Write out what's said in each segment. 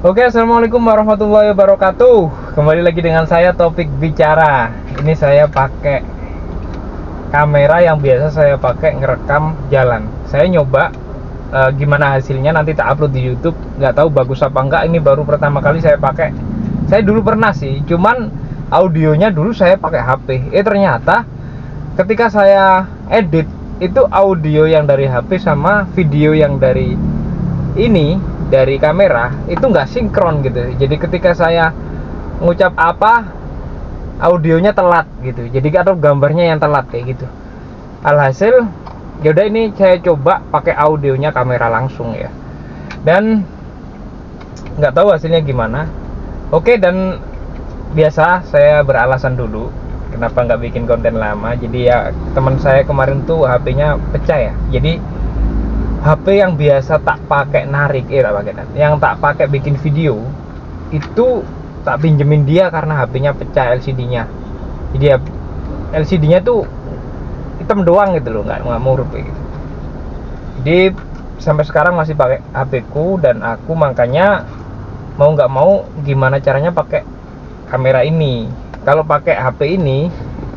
Oke, assalamualaikum warahmatullahi wabarakatuh. Kembali lagi dengan saya Topik Bicara. Ini saya pakai kamera yang biasa saya pakai ngerekam jalan. Saya nyoba gimana hasilnya, nanti tak upload di YouTube. Nggak tahu bagus apa enggak. Ini baru pertama kali saya pakai. Saya dulu pernah sih, cuman audionya dulu saya pakai HP. Ternyata ketika saya edit itu audio yang dari HP sama video yang dari kamera itu nggak sinkron gitu. Jadi ketika saya ngucap apa, audionya telat gitu. Jadi atau gambarnya yang telat kayak gitu. Alhasil yaudah, ini saya coba pakai audionya kamera langsung ya. Dan nggak tahu hasilnya gimana. Oke, dan biasa saya beralasan dulu kenapa nggak bikin konten lama. Jadi ya teman saya kemarin tuh HP-nya pecah ya. Jadi HP yang biasa tak pakai narik, yang tak pakai bikin video itu tak pinjemin dia karena HP-nya pecah LCD-nya. Jadi ya LCD-nya tuh hitam doang gitu loh, nggak murup kayak gitu. Jadi sampai sekarang masih pakai HP-ku, dan aku makanya mau nggak mau gimana caranya pakai kamera ini. Kalau pakai HP ini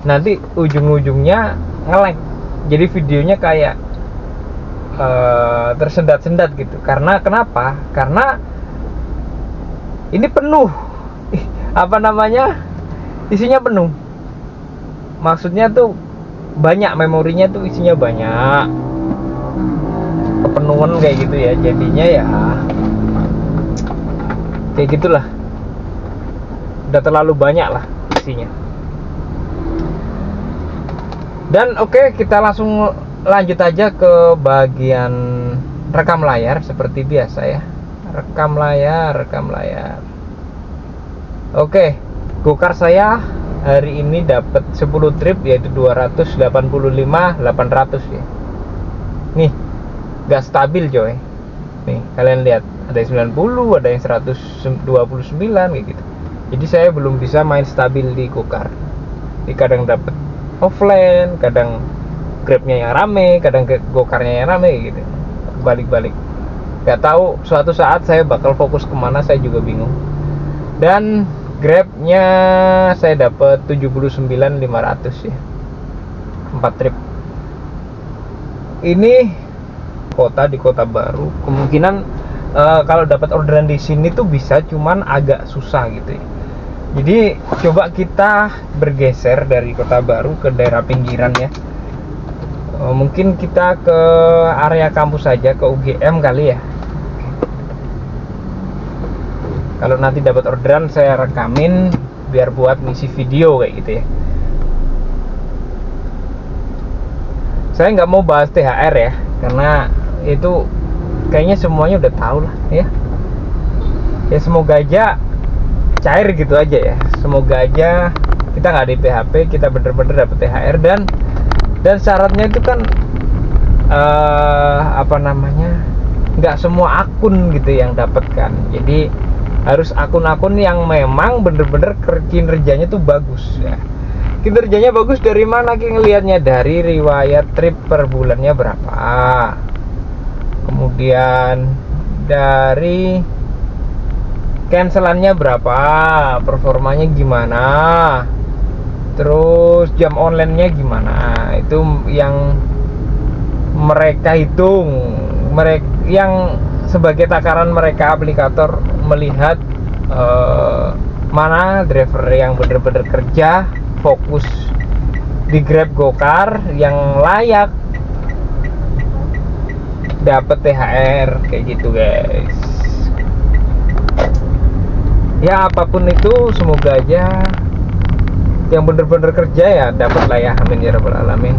nanti ujung-ujungnya nge-lag, jadi videonya kayak tersendat-sendat gitu. Karena kenapa? Karena ini penuh isinya penuh. Maksudnya tuh banyak, memorinya tuh isinya banyak, kepenuhan kayak gitu ya. Jadinya ya kayak gitulah, udah terlalu banyak lah isinya. Dan oke, kita langsung lanjut aja ke bagian rekam layar seperti biasa ya. Rekam layar. Oke, gokar saya hari ini dapat 10 trip, yaitu 285/800 ya. Nih, gak stabil coy. Nih, kalian lihat, ada yang 90, ada yang 129 kayak gitu. Jadi saya belum bisa main stabil di gokar. Jadi kadang dapat offline, kadang grabnya yang rame, kadang gokarnya yang rame gitu, balik-balik. Gak tahu suatu saat saya bakal fokus kemana, saya juga bingung. Dan grabnya saya dapat 79.500 ya, 4 trip. Ini di kota baru. Kemungkinan kalau dapat orderan di sini tuh bisa, cuman agak susah gitu ya. Jadi coba kita bergeser dari kota baru ke daerah pinggiran ya. Mungkin kita ke area kampus saja, ke UGM kali ya. Kalau nanti dapat orderan saya rekamin biar buat ngisi video kayak gitu ya. Saya nggak mau bahas THR ya, karena itu kayaknya semuanya udah tahu lah ya. Ya semoga aja cair gitu aja ya. Semoga aja kita nggak di PHP, kita bener-bener dapet THR. Dan syaratnya itu kan nggak semua akun gitu yang dapatkan. Jadi harus akun-akun yang memang bener-bener kinerjanya tuh bagus ya. Kinerjanya bagus dari mana ngelihatnya? Dari riwayat trip per bulannya berapa, kemudian dari cancelannya berapa, performanya gimana, terus jam online-nya gimana. Itu yang mereka hitung, yang sebagai takaran mereka, aplikator melihat mana driver yang bener-bener kerja fokus di Grab Gokar yang layak dapat THR kayak gitu guys. Ya apapun itu, semoga aja yang bener-bener kerja ya dapat lah ya, amin ya rabbal alamin.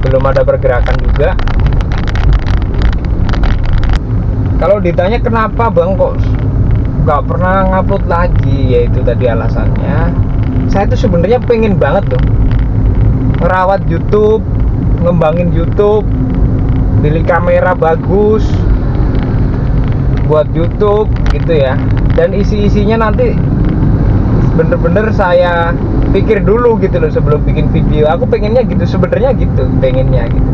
Belum ada pergerakan juga. Kalau ditanya kenapa bang kok nggak pernah ngupload lagi, yaitu tadi alasannya. Saya tuh sebenarnya pengen banget loh ngerawat YouTube, ngembangin YouTube, beli kamera bagus buat YouTube gitu ya. Dan isi-isinya nanti bener-bener saya pikir dulu gitu loh sebelum bikin video. Aku pengennya gitu, sebenarnya gitu, pengennya gitu.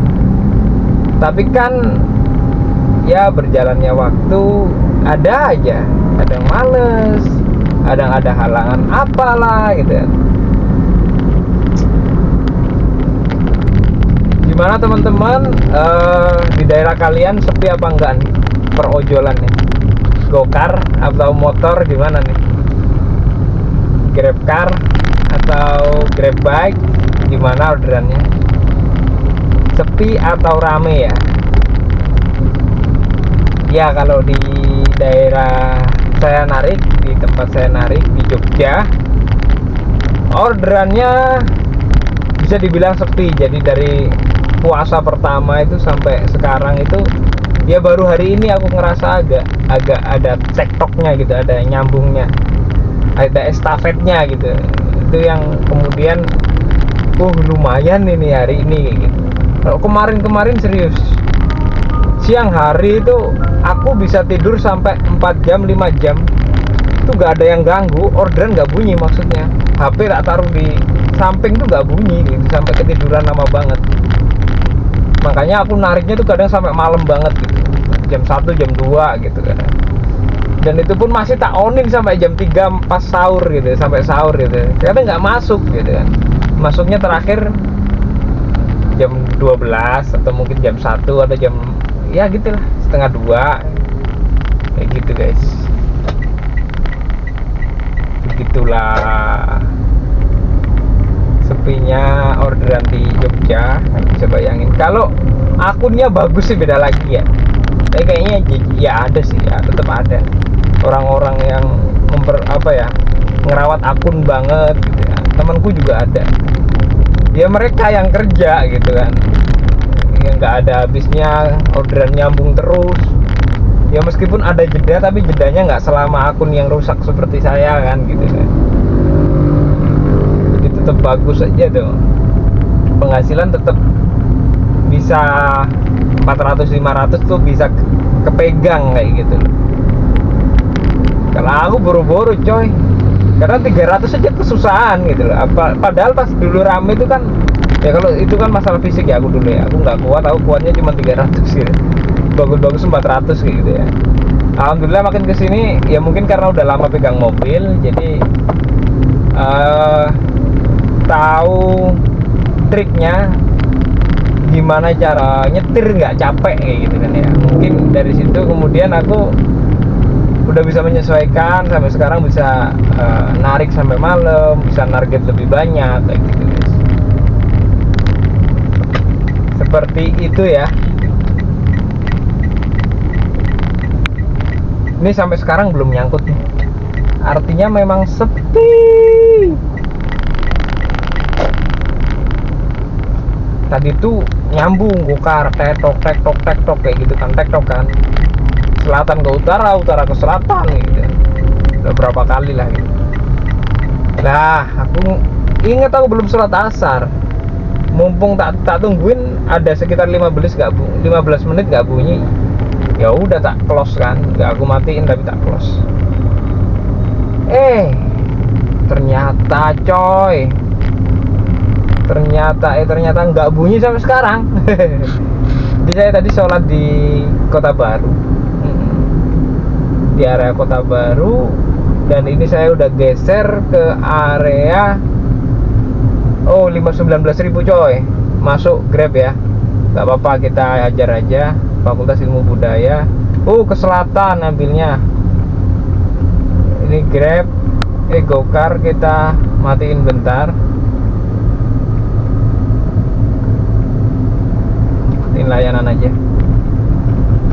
Tapi kan ya berjalannya waktu ada aja, kadang males, kadang ada halangan apalah gitu ya. Gimana teman-teman, di daerah kalian sepi apa enggak nih perojolan nih? Gokar atau motor gimana nih? Grab car atau Grab bike gimana orderannya? Sepi atau rame ya? Ya kalau di daerah saya narik, di tempat saya narik di Jogja, orderannya bisa dibilang sepi. Jadi dari puasa pertama itu sampai sekarang itu ya baru hari ini aku ngerasa agak ada cektoknya gitu, ada nyambungnya, ada estafetnya gitu. Itu yang kemudian lumayan ini hari ini gitu. Kalau kemarin serius, siang hari itu aku bisa tidur sampai 4 jam 5 jam itu gak ada yang ganggu, orderan gak bunyi, maksudnya HP tak taruh di samping tuh gak bunyi gitu, sampai ketiduran lama banget. Makanya aku nariknya tuh kadang sampai malam banget gitu, jam 1 jam 2 gitu kadang. Dan itu pun masih tak onin sampai jam 3 pas sahur gitu, sampai sahur gitu. Kadang nggak masuk gitu kan. Masuknya terakhir jam 12 atau mungkin jam 1 atau jam ya gitulah, setengah 2 kayak gitu guys. Begitulah sepinya orderan di Jogja. Bisa bayangin kalau akunnya bagus sih beda lagi ya. Tapi kayaknya ya ada sih ya, tetap ada orang-orang yang ngerawat akun banget gitu ya. Temanku juga ada. Ya mereka yang kerja gitu kan, yang nggak ada habisnya, orderan nyambung terus. Ya meskipun ada jeda, tapi jedanya nggak selama akun yang rusak seperti saya kan gitu kan. Jadi tetap bagus aja tuh, penghasilan tetap bisa 400-500 tuh bisa kepegang kayak gitu loh. Kalau aku buru-buru coy, karena 300 aja kesusahan gitu loh. Padahal pas dulu rame itu kan, ya kalau itu kan masalah fisik ya, aku dulu ya, aku nggak kuat, aku kuatnya cuma 300 gitu, bagus-bagus 400 gitu ya. Alhamdulillah makin kesini ya mungkin karena udah lama pegang mobil, jadi tahu triknya gimana cara nyetir nggak capek kayak gitu kan ya. Mungkin dari situ kemudian aku udah bisa menyesuaikan, sampai sekarang bisa narik sampai malam, bisa target lebih banyak kayak gitu guys. Seperti itu ya. Ini sampai sekarang belum nyangkut nih, artinya memang sepi. Tadi tuh nyambung gokar, tektok kayak gitu kan, tektok kan, selatan ke utara, utara ke selatan gitu. Udah berapa kali lah gitu. Nah, aku ingat aku belum sholat asar. Mumpung tak tungguin ada sekitar 15 menit gak bunyi. Ya udah tak close kan, gak aku matiin tapi tak close. Ternyata coy, ternyata nggak bunyi sampai sekarang. Jadi saya tadi sholat di Kota Baru, di area Kota Baru, dan ini saya udah geser ke area 19.000 coy, masuk Grab ya, nggak apa-apa, kita ajar aja, Fakultas Ilmu Budaya. Ke selatan ambilnya, ini Grab, Gokar, kita matiin bentar. Layanan aja,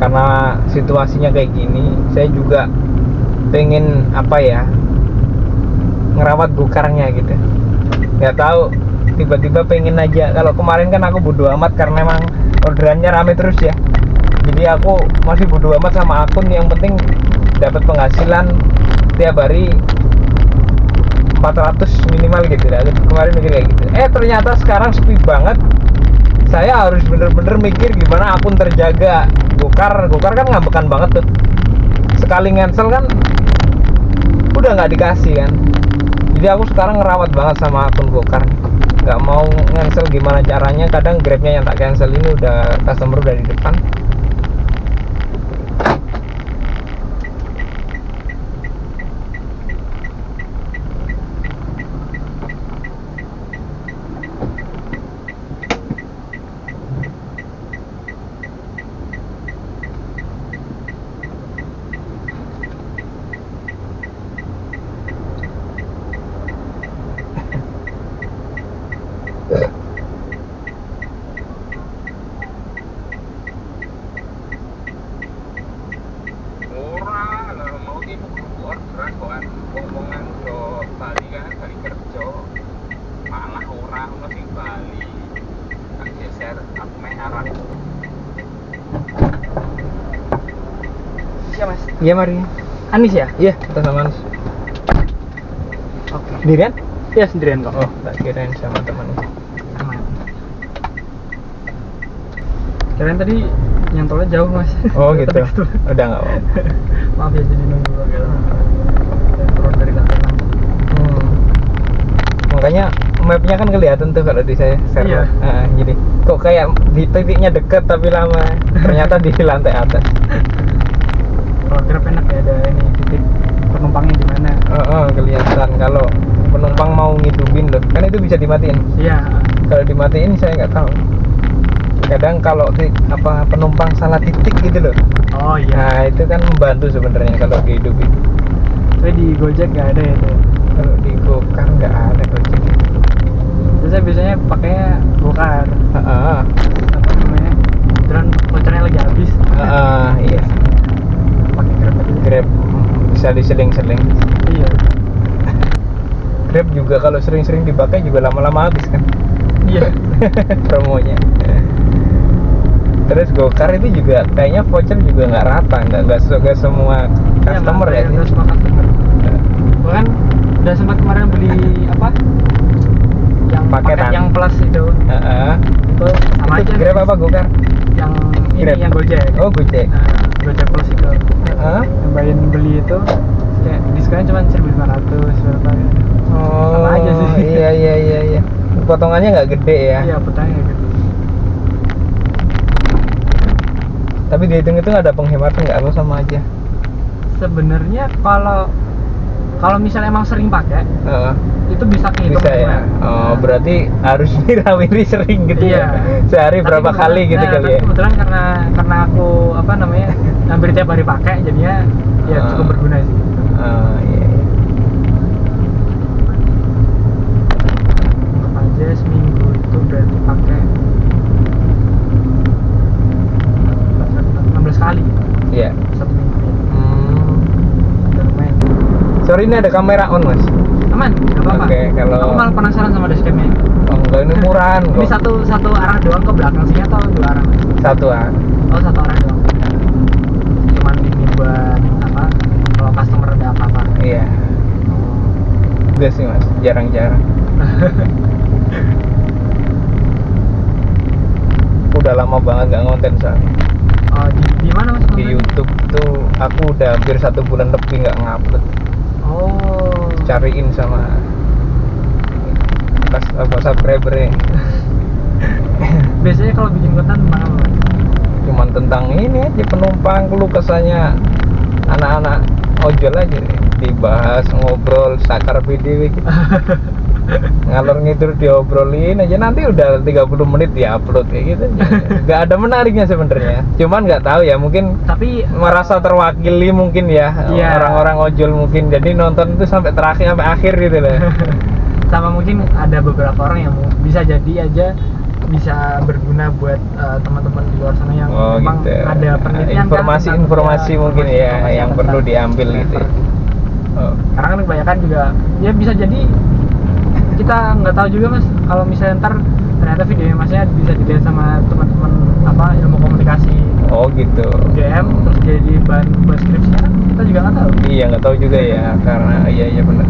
karena situasinya kayak gini. Saya juga pengen ngerawat gokarnya gitu, nggak tahu, tiba-tiba pengen aja. Kalau kemarin kan aku bodo amat karena emang orderannya rame terus ya, jadi aku masih bodo amat sama akun, yang penting dapat penghasilan tiap hari 400 minimal gitu ya. Kemarin mikir kayak gitu. Ternyata sekarang sepi banget. Saya harus bener-bener mikir gimana akun terjaga. Gokar kan ngambekan banget tuh, sekali cancel kan udah nggak dikasih kan. Jadi aku sekarang ngerawat banget sama akun Gokar, nggak mau cancel. Gimana caranya? Kadang Grabnya yang tak cancel, ini udah customer udah di depan. Iya mari. Anis ya? Iya, atas nama Anis. Oke. Sendirian? Iya sendirian kok. Oh, tak kirain sama teman. Aman. Kirain tadi nyantolnya jauh mas. Oh gitu. Tapi gitu. Udah nggak apa. Maaf ya jadi nunggu agak lama. Turun dari lantai 6. Makanya mapnya kan kelihatan tuh kalau di saya server. Iya. Jadi kok kayak di titiknya deket tapi lama. Ternyata di lantai atas. Kalau Grab enak ya, ada ini titik penumpangnya di mana. Kelihatan kalau penumpang mau ngidupin loh. Kan itu bisa dimatiin. Iya. Kalau dimatiin saya nggak tahu. Kadang kalau penumpang salah titik gitu loh. Oh iya. Nah itu kan membantu sebenarnya kalau dihidupin. Tapi di Gojek nggak ada ya itu. Kalau di Gokar nggak ada Gojek. Terus saya biasanya pakainya Gokar. Apa namanya? Kebetulan vouchernya lagi habis. Iya. Pakai Grab aja. Grab bisa diseling-seling. Iya. Grab juga kalau sering-sering dipakai juga lama-lama habis kan. Iya. Promonya. Terus Gokar itu juga kayaknya voucher juga nggak rata, nggak semua customer ya. Nggak semua customer. Bahkan udah sempat kemarin beli apa? Yang paket Paketan. yang plus itu. Itu sama Itu aja. Grab apa Gokar? Yang ini Grab. yang Gojek. Oh Gojek. Nah, Gojek plus itu. Nambahin beli itu kayak diskonnya cuma 1.500 berapa ya. Oh, Sama aja sih. Iya. Potongannya nggak gede ya. Iya, pertanyaan gitu. Tapi dihitung-hitung ada penghematan nggak? Apa sama aja? Sebenarnya kalau misalnya emang sering pakai, itu bisa kehitung Bisa ya. hitungan. Oh, berarti harus mirawiri sering gitu Iya. ya. Sehari Tapi berapa kali gitu nah, kali tapi ya. kebetulan karena aku apa namanya hampir tiap hari pakai, jadinya ya cukup berguna sih. Iya. Anggap aja seminggu itu berarti pakai 16 kali Iya. satu minggu. Udah lumayan. Sorry ini ada kamera on mas. Aman, nggak apa-apa. Oke, kalau- Aku malah penasaran sama dashcamnya. Oh enggak ini murahan Ini kok. satu arah doang ke belakang sini atau dua arah? Satuan. Oh, satu arah doang. Cuman ini buat apa? Kalau customer ada apa-apa. Iya. Udah sih mas, jarang-jarang. Udah lama banget nggak ngonten soalnya. Oh, di mana mas? Di kontennya? YouTube tuh aku udah hampir 1 bulan lebih nggak ngupload. Oh. Cariin sama subscriber-nya. Biasanya kalau bikin konten tentang apa? Mas? Cuman tentang ini aja penumpang, keluh kesahnya anak-anak ojol aja dibahas, ngobrol sakar PDW gitu. Ngalor ngidur diobrolin aja, nanti udah 30 menit diupload kayak gitu. Nggak ada menariknya sebenarnya. Cuman nggak tahu ya, mungkin Tapi merasa terwakili mungkin ya. Iya. Orang-orang ojol mungkin jadi nonton itu sampai terakhir sampai akhir gitu loh. sama mungkin ada beberapa orang yang bisa jadi aja bisa berguna buat teman-teman di luar sana yang memang gitu. ada penelitian Informasi mungkin ya yang perlu diambil gitu. Karena kan kebanyakan juga ya bisa jadi kita nggak tahu juga mas, kalau misalnya ntar ternyata videonya masnya bisa dilihat sama teman-teman apa ilmu komunikasi Oh gitu. UGM terus jadi bahan buat skripsinya kan kita juga nggak tahu. Iya nggak tahu juga ya, karena iya benar.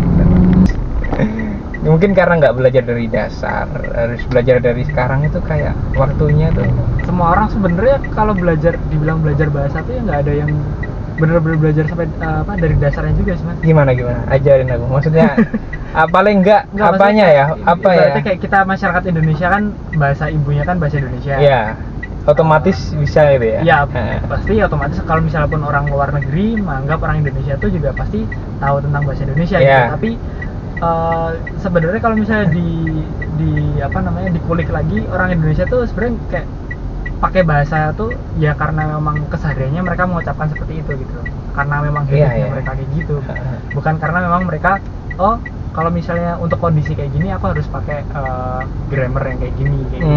Mungkin karena nggak belajar dari dasar, harus belajar dari sekarang itu kayak waktunya tuh. Semua orang sebenarnya kalau dibilang belajar bahasa tuh ya nggak ada yang bener-bener belajar sampai dari dasarnya juga sih mas. Gimana ajarin aku, maksudnya paling nggak apanya maksudnya ya, apa ya? Berarti kayak kita masyarakat Indonesia kan bahasa ibunya kan bahasa Indonesia. Iya, otomatis bisa gitu ya. Iya, pasti otomatis kalau misalnya pun orang luar negeri menganggap orang Indonesia tuh juga pasti tahu tentang bahasa Indonesia gitu. Iya. Tapi sebenarnya kalau misalnya dikulik lagi, orang Indonesia tuh sebenarnya kayak pakai bahasa tuh ya karena memang kesehariannya mereka mengucapkan seperti itu gitu. Karena memang hidupnya mereka kayak gitu. Bukan karena memang mereka kalau misalnya untuk kondisi kayak gini aku harus pakai grammar yang kayak gini gitu.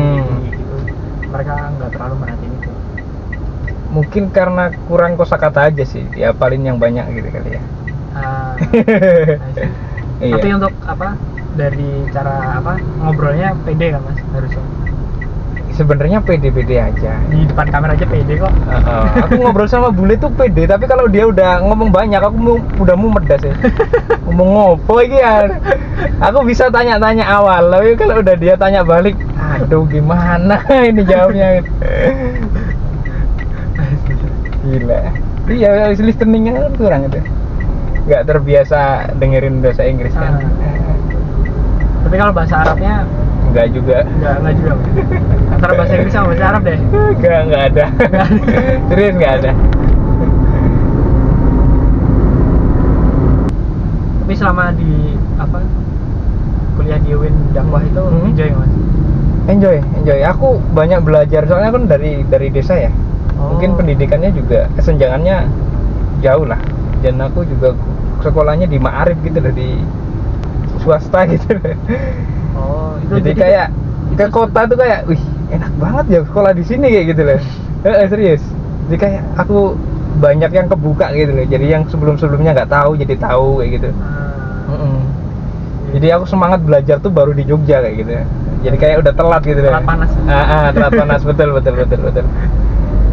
Mereka nggak terlalu merhatiin itu. Mungkin karena kurang kosakata aja sih, ya paling yang banyak gitu kali ya. Iya. Tapi untuk dari cara ngobrolnya pede kan mas harusnya. sebenarnya pede-pede aja. Di depan kamera aja pede kok. Aku ngobrol sama bule tuh pede, tapi kalau dia udah ngomong banyak aku udah mumet dah sih. Ngomong ngopo iki ya. Aku bisa tanya-tanya awal, tapi kalau udah dia tanya balik, aduh gimana ini jawabnya. Gila. Iya, listeningnya kan kurang itu. Nggak terbiasa dengerin bahasa Inggris kan. Tapi kalau bahasa Arabnya Enggak juga. enggak juga. Antara bahasa Inggris sama bahasa Arab deh. Enggak ada. Serius enggak ada. Tapi selama di kuliah di UIN dakwah itu enjoy Mas? Enjoy. Aku banyak belajar soalnya kan dari desa ya. Mungkin pendidikannya juga kesenjangannya jauh lah. Dan aku juga sekolahnya di Ma'arif gitu loh, di swasta gitu. Itu jadi kayak ke kota tuh kayak, wih enak banget ya sekolah di sini kayak gitu loh. Serius. Jadi kayak aku banyak yang kebuka gitu loh. Jadi yang sebelumnya nggak tahu jadi tahu kayak gitu. Jadi aku semangat belajar tuh baru di Jogja kayak gitu. Jadi kayak udah telat gitu loh. Telat panas. Telat panas betul.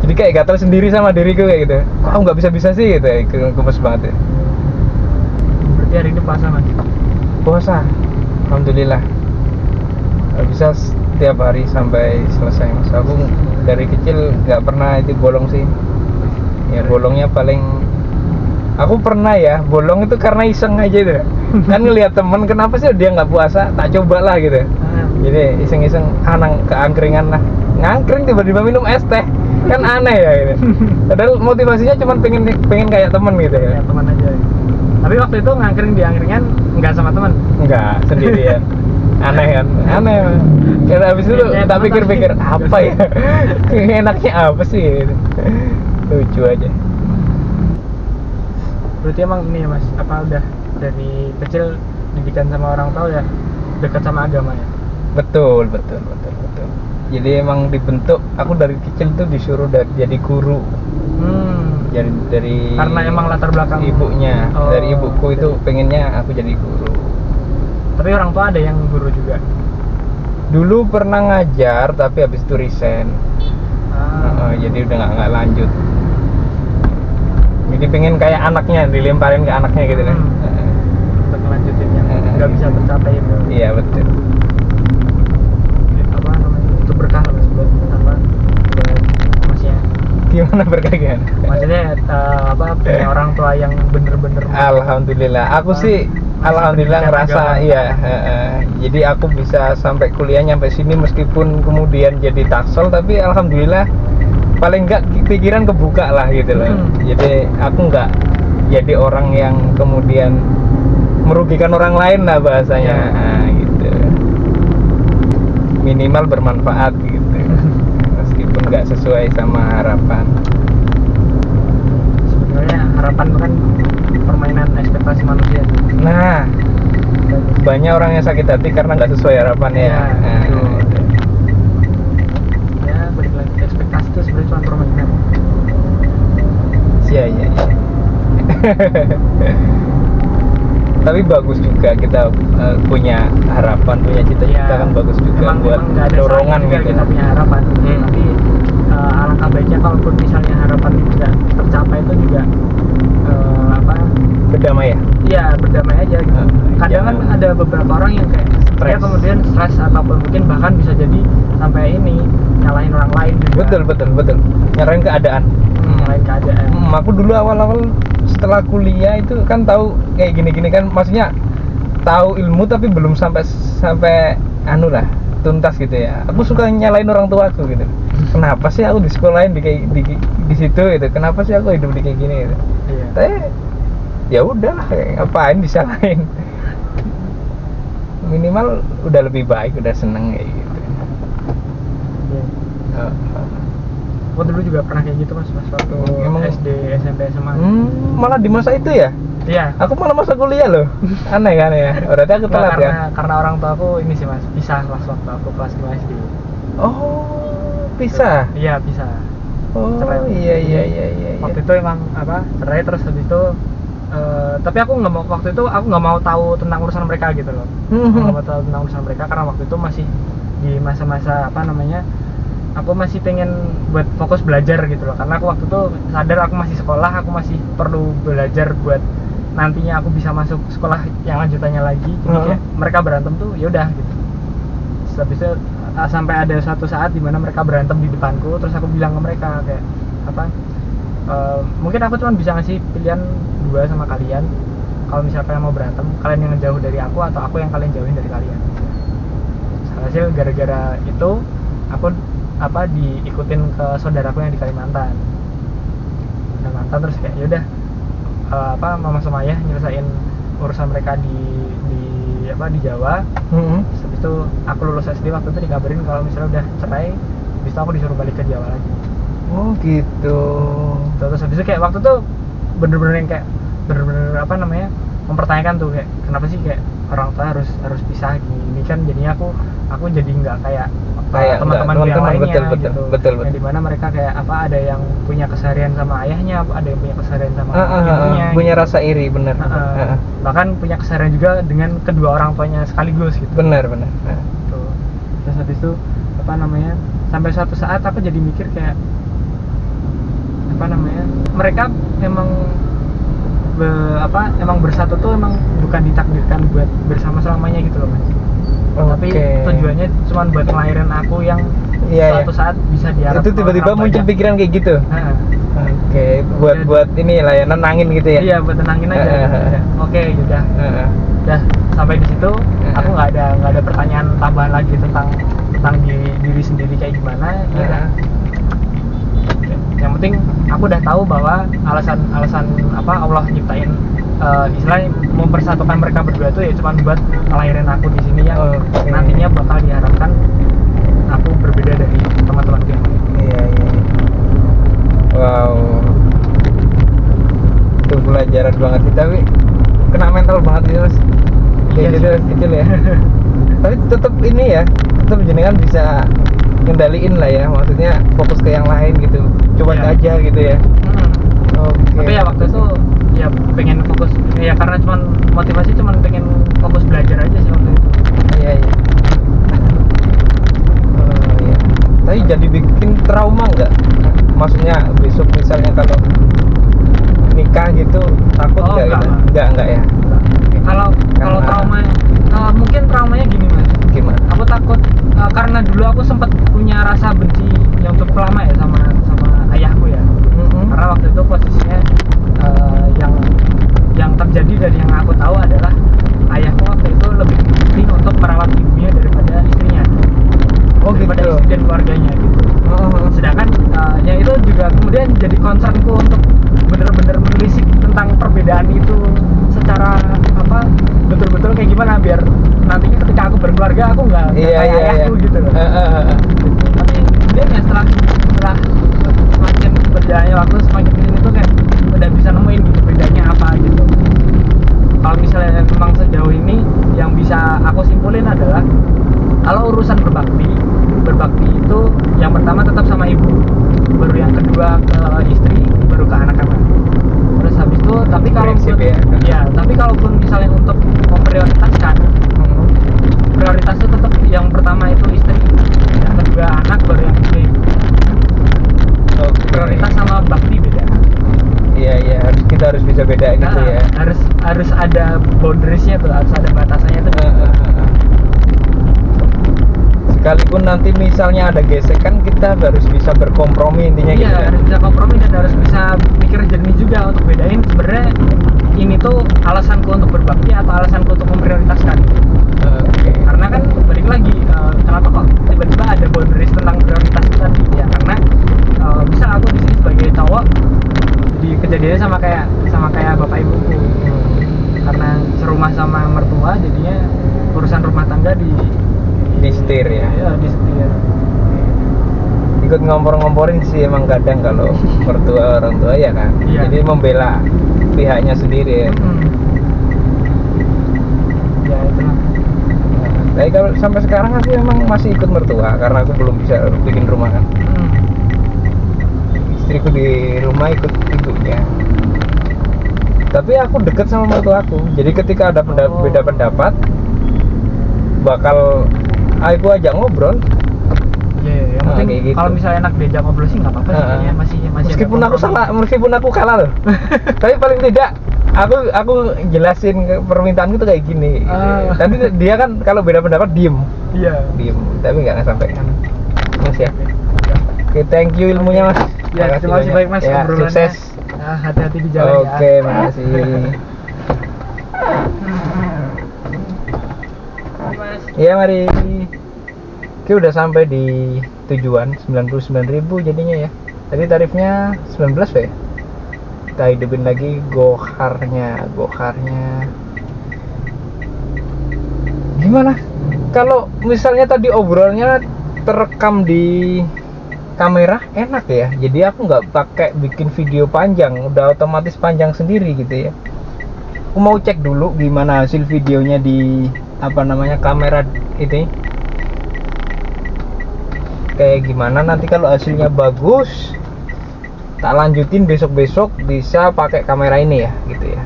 Jadi kayak gatel sendiri sama diriku kayak gitu. Kok aku nggak bisa sih gitu. Gemes banget ya. Berarti hari ini puasa Mas? Puasa. Alhamdulillah. Bisa setiap hari sampai selesai Mas. Aku dari kecil nggak pernah itu bolong sih. Ya bolongnya paling aku pernah ya bolong itu karena iseng aja itu. Kan ngelihat temen kenapa sih dia nggak puasa, tak coba lah gitu. Jadi iseng-iseng keangkringan lah. Ngangkring tiba-tiba minum es teh. Kan aneh ya gitu. Padahal motivasinya cuma pengen kayak temen gitu ya. Kayak teman aja. Tapi waktu itu ngangkring di angkringan nggak sama temen? Nggak, sendirian. Aneh kan? Aneh. Karena habis itu tak pikir-pikir apa ya? Enaknya apa sih gitu. Lucu aja. Berarti emang ini ya Mas, udah dari kecil didikan sama orang tua ya dekat sama agama ya? Betul. Jadi emang dibentuk, aku dari kecil tuh disuruh jadi guru. Jadi dari karena emang latar belakang ibunya, dari ibuku itu pengennya aku jadi guru. Tapi orang tua ada yang guru juga? Dulu pernah ngajar, tapi habis itu resign. Jadi udah nggak lanjut. Jadi pengen kayak anaknya, dilemparin ke anaknya gitu kan. Untuk melanjutinnya, nggak bisa tercapai itu. Iya betul. Itu berkah Mas buat Masnya. Gimana berkah? Maksudnya punya orang tua yang bener-bener. Alhamdulillah, aku sih alhamdulillah ngerasa iya. Jadi aku bisa sampai kuliah nyampe sini meskipun kemudian jadi taksel, tapi alhamdulillah paling enggak pikiran kebuka lah gitu loh. Jadi aku enggak jadi orang yang kemudian merugikan orang lain lah bahasanya. Gitu. Minimal bermanfaat gitu. Meskipun enggak sesuai sama harapan. Sebenarnya harapan kan permainan ekspektasi manusia. Nah, banyak orang yang sakit hati karena nggak sesuai harapannya. Ya, balik lagi ekspektasi itu sebenarnya cuma permainan. Iya. Tapi bagus juga kita punya harapan, punya cita-cita kan bagus juga buat dorongan gitu. Kita punya harapan, tapi alangkah baiknya kalaupun misalnya harapan itu tidak tercapai itu juga berdamai ya? Iya, berdamai aja gitu. Kadang kan ada beberapa orang yang kayak dia kemudian stres ataupun mungkin bahkan bisa jadi sampai ini nyalahin orang lain juga. Betul. Nyalahin keadaan. Nyalahin keadaan. Aku dulu awal-awal setelah kuliah itu kan tahu kayak gini-gini kan, maksudnya tahu ilmu tapi belum sampai tuntas gitu ya. Aku suka nyalain orang tua aku gitu. Kenapa sih aku di sekolahin di situ gitu? Kenapa sih aku hidup di kayak gini gitu? Iya. Tapi ya udah, ngapain disalahin? Minimal udah lebih baik, udah seneng kayak gitu. Iya. Aku dulu juga pernah kayak gitu Mas waktu SD, SMP, SMA. Malah di masa itu ya? Iya. Aku malah masa kuliah loh. Aneh kan ya? Berarti aku telat ya? Karena orang tua aku ini sih Mas, pisah kelas waktu aku kelas 5 SD. Oh, pisah? Iya, pisah. Oh, cerai. Iya. Waktu itu emang cerai, terus habis itu tapi aku nggak mau tahu tentang urusan mereka gitu loh. Nggak mau tahu tentang urusan mereka karena waktu itu masih di masa-masa aku masih pengen buat fokus belajar gitu loh, karena aku waktu itu sadar aku masih sekolah, aku masih perlu belajar buat nantinya aku bisa masuk sekolah yang lanjutannya lagi. Jadi kayak mereka berantem tuh ya udah gitu. Habis itu sampai ada suatu saat dimana mereka berantem di depanku, terus aku bilang ke mereka kayak apa, mungkin aku cuma bisa ngasih pilihan 2 sama kalian. Kalau misalnya kalian mau berantem, kalian yang jauh dari aku atau aku yang kalian jauhin dari kalian. Hasil gara-gara itu aku diikutin ke saudaraku yang di Kalimantan. Terus kayak yaudah mama sama ayah nyelesain urusan mereka di Jawa. Habis itu aku lulus SD waktu itu dikabarin kalau misalnya udah cerai, habis itu aku disuruh balik ke Jawa lagi. Oh gitu. Terus habis itu kayak waktu itu bener-bener yang kayak mempertanyakan tuh kayak kenapa sih kayak orang tua harus pisah gini kan, jadinya aku jadi nggak kayak teman-teman yang lainnya betul. Yang dimana mereka kayak ada yang punya keseharian sama ayahnya, ada yang punya keseharian sama ibunya, punya rasa iri, bener. Bahkan punya keseharian juga dengan kedua orang tuanya sekaligus gitu. Benar. Tuh. Terus habis itu sampai suatu saat aku jadi mikir kayak mereka emang bersatu tuh emang bukan ditakdirkan buat bersama selamanya gitu loh Mas. Tapi tujuannya cuma buat ngelahirin aku yang suatu saat bisa diharapkan. Itu tiba-tiba muncul pikiran kayak gitu. Buat ini lah ya, nenangin gitu ya. Iya, buat nenangin aja. Udah. Udah sampai di situ aku nggak ada pertanyaan tambahan lagi tentang diri sendiri kayak gimana. Yang penting aku udah tahu bahwa alasan Allah nyiptain istilahnya mempersatukan mereka berdua tuh ya cuma buat ngelahirin aku di sini yang nantinya bakal diharapkan aku berbeda dari teman-teman yang lain. Iya. Wow. Itu pelajaran banget sih, tapi kena mental banget sih Mas. Kayak gitu kecil ya. Tapi tetap ini ya, tetap jenengan bisa ngendaliin lah ya, maksudnya fokus ke yang lain gitu, coba aja gitu ya. Tapi ya waktu itu ya pengen fokus ya, karena motivasi pengen fokus belajar aja sih waktu itu. Iya. Tapi jadi bikin trauma nggak? Maksudnya besok misalnya kalau nikah gitu takut nggak? Enggak ya. Kalau trauma mungkin traumanya gini Mas. Gimana? Aku takut karena dulu aku sempat punya rasa benci yang cukup lama ya sama ayahku ya. Karena waktu itu posisinya yang terjadi dari yang aku tahu adalah ayahku waktu itu lebih penting untuk merawat ibunya daripada istrinya. Daripada istri dan keluarganya gitu. Sedangkan yang itu juga kemudian jadi concernku untuk bener-bener menelisik tentang perbedaan itu secara betul-betul kayak gimana biar nantinya ketika aku berkeluarga aku nggak kayak ayahku gitu loh. Tapi kemudian ya setelah semakin berjalannya waktu semakin ini tuh kayak udah bisa nemuin gitu bedanya apa gitu. Kalau misalnya memang sejauh ini yang bisa aku simpulin adalah kalau urusan berbakti itu yang pertama tetap sama ibu, baru yang kedua ke istri, baru ke anak-anak. Terus habis itu tapi kalaupun misalnya untuk memprioritaskan prioritas itu tetap yang pertama itu istri, yang kedua anak, baru yang istri. Prioritas sama bakti beda. Iya, kita harus bisa beda gitu ya. Harus ada boundariesnya tuh, harus ada batasannya tuh. Sekalipun nanti misalnya ada gesekan, kita harus bisa berkompromi intinya gitu. Iya, harus bisa kompromi dan harus bisa mikir jernih juga untuk bedain sebenarnya ini tuh alasanku untuk berbakti atau alasanku untuk memprioritaskan. Karena kan balik lagi, kenapa kok tiba-tiba ada boundaries tentang prioritas itu tadi ya, karena misal aku di sini sebagai cowok jadi kejadiannya sama kayak bapak ibuku, karena serumah sama mertua jadinya urusan rumah tangga disetir ya. Iya, disetir. Ikut ngompor-ngomporin sih emang kadang kalau mertua orang tua ya kan. Iya. Jadi membela pihaknya sendiri ya. Ya itulah. Tapi kalau sampai sekarang aku emang masih ikut mertua karena aku belum bisa bikin rumah kan. Istriku di rumah ikut ibunya. Tapi aku deket sama mertua aku. Jadi ketika ada beda pendapat bakal aku ajak ngobrol. penting kayak gitu. kalau misalnya enak diajak ngobrol sih nggak apa-apa sih, kayaknya masih Meskipun ada aku kompromi. salah, meskipun aku kalah loh. Tapi paling tidak aku jelasin permintaanku tuh kayak gini. Nanti dia kan kalau beda pendapat diem, Iya. tapi nggak sampaikan. Mas ya. Oke, thank you ilmunya Mas. Ya, terima kasih banyak. baik Mas Ya, obrolannya. sukses. Ya, hati-hati di jalan ya. Oke, makasih. Iya, mari. Oke, udah sampai di tujuan 99.000 jadinya ya. Tadi tarifnya 19 ya. Kita hidupin lagi gokarnya. Gimana? Kalau misalnya tadi obrolannya terekam di kamera enak ya. Jadi aku nggak pakai bikin video panjang, udah otomatis panjang sendiri gitu ya. Aku mau cek dulu gimana hasil videonya di kamera itu. Kayak gimana nanti kalau hasilnya bagus, tak lanjutin besok-besok bisa pakai kamera ini ya, gitu ya.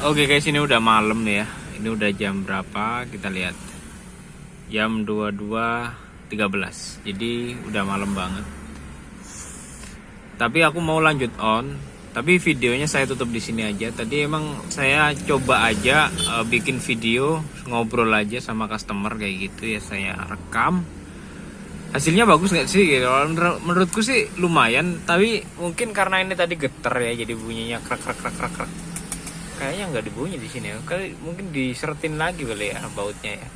Oke guys, ini udah malam nih ya. Ini udah jam berapa? Kita lihat. Jam 22.13. Jadi udah malam banget. Tapi aku mau lanjut on. Tapi videonya saya tutup di sini aja. Tadi emang saya coba aja bikin video ngobrol aja sama customer kayak gitu ya. Saya rekam. Hasilnya bagus nggak sih? Gitu. Menurutku sih lumayan. Tapi mungkin karena ini tadi getar ya, jadi bunyinya krek. Kayaknya nggak dibunyi di sini. Kali mungkin diseretin lagi kali ya bautnya ya,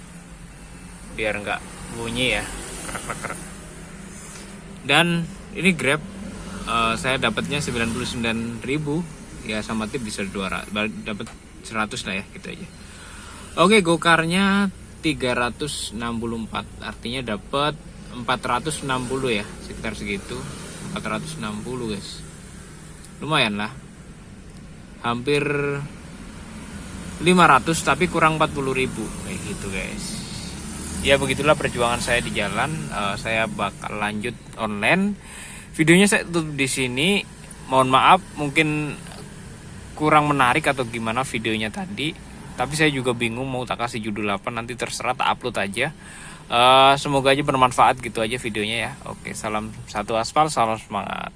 biar nggak bunyi ya, krek. Dan ini Grab, saya dapatnya 99.000 ya, sama tip bisa 200, dapat 100 lah ya, gitu aja. Oke, gokarnya 364, artinya dapat 460 ya, sekitar segitu, 460 guys, lumayan lah, hampir 500 tapi kurang 40.000 kayak gitu guys. Ya begitulah perjuangan saya di jalan. Saya bakal lanjut online. Videonya saya tutup di sini. Mohon maaf mungkin kurang menarik atau gimana videonya tadi. Tapi saya juga bingung mau tak kasih judul apa, nanti terserah, tak upload aja. Semoga aja bermanfaat gitu aja videonya ya. Oke, salam satu aspal, salam semangat.